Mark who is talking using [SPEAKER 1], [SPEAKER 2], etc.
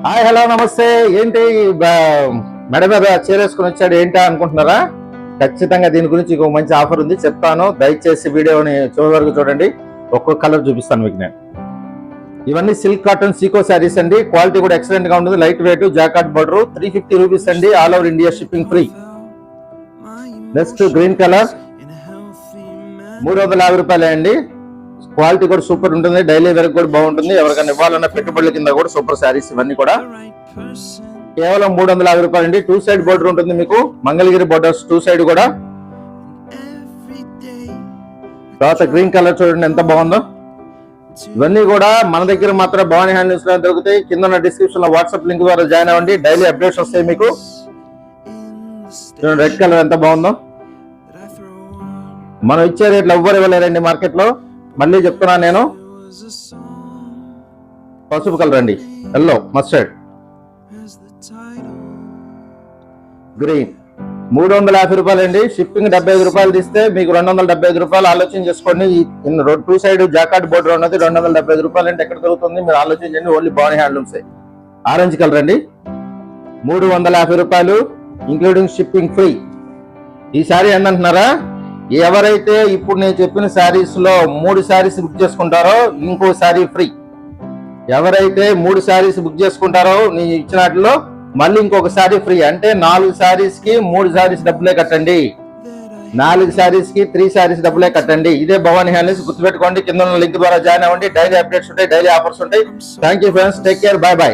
[SPEAKER 1] Hi hello నమస్తే. ఏంటి మెడ మీద చేరేసుకుని వచ్చాడు ఏంటా అనుకుంటున్నారా? ఖచ్చితంగా దీని గురించి ఒక మంచి ఆఫర్ ఉంది, చెప్తాను. దయచేసి వీడియోని చివరి వరకు చూడండి. ఒక్కొక్క కలర్ చూపిస్తాను మీకు నేను. ఇవన్నీ సిల్క్ కాటన్ సీకో శారీస్ అండి. క్వాలిటీ కూడా ఎక్సలెంట్ గా ఉంటుంది. Light weight జాకాట్ border. 350 రూపీస్ అండి. All over India shipping free. Next green colour 350 రూపాయలే అండి. క్వాలిటీ కూడా సూపర్ ఉంటుంది. డైలీ వేర్ కూడా బాగుంటుంది. ఎవరికైనా ఇవ్వాలన్న పెట్టుబడుల కింద కూడా సూపర్ శారీస్ ఇవన్నీ కూడా కేవలం 350 రూపాయలు అండి. 2 సైడ్ బోర్డర్ ఉంటుంది మీకు, మంగళగిరి బోర్డర్స్ 2 సైడ్ కూడా. తర్వాత గ్రీన్ కలర్ చూడండి ఎంత బాగుందో. ఇవన్నీ కూడా మన దగ్గర మాత్రం భవానీ హ్యాండ్లూమ్స్ లో దొరుకుతాయి. కింద ఉన్న డిస్క్రిప్షన్ లో వాట్సాప్ లింక్ ద్వారా జాయిన్ అవ్వండి. డైలీ అప్డేట్స్ వస్తాయి మీకు. చూడండి రెడ్ కలర్ ఎంత బాగుందో. మనం ఇచ్చే రేట్లు ఎవ్వరు ఇవ్వలేరండి మార్కెట్ లో. మళ్ళీ చెప్తున్నాను నేను. పసుపు కలర్ అండి, ఎల్లో మస్టర్డ్, గ్రీన్ 350 రూపాయలు అండి. షిప్పింగ్ 75 రూపాయలు తీస్తే మీకు 275 రూపాయలు. ఆలోచన చేసుకోండి. 2 సైడ్ జాకాట్ బోర్డర్ ఉన్నది 275 రూపాయలు అంటే ఎక్కడ దొరుకుతుంది మీరు ఆలోచించండి. Only Bhavani handlooms. Orange colour అండి 350 రూపాయలు ఇంక్లూడింగ్ షిప్పింగ్ ఫ్రీ. ఈ శారీ ఏంటంటున్నారా? ఎవరైతే ఇప్పుడు నేను చెప్పిన శారీస్ లో 3 శారీస్ బుక్ చేసుకుంటారో ఇంకో శారీ ఫ్రీ. ఎవరైతే 3 శారీస్ బుక్ చేసుకుంటారో నేను ఇచ్చిన వాటిలో మళ్ళీ ఇంకొక శారీ ఫ్రీ. అంటే 4 శారీస్ కి 3 శారీస్ డబ్బులే కట్టండి. 4 శారీస్ కి 3 శారీస్ డబ్బులే కట్టండి. ఇదే భవానీ హ్యాండ్లూమ్స్. గుర్తుపెట్టుకోండి. కింద లింక్ ద్వారా జాయిన్ అవ్వండి. డైలీ అప్డేట్స్ ఉంటాయి, డైలీ ఆఫర్స్ ఉంటాయి. Thank you friends. Take care. By by.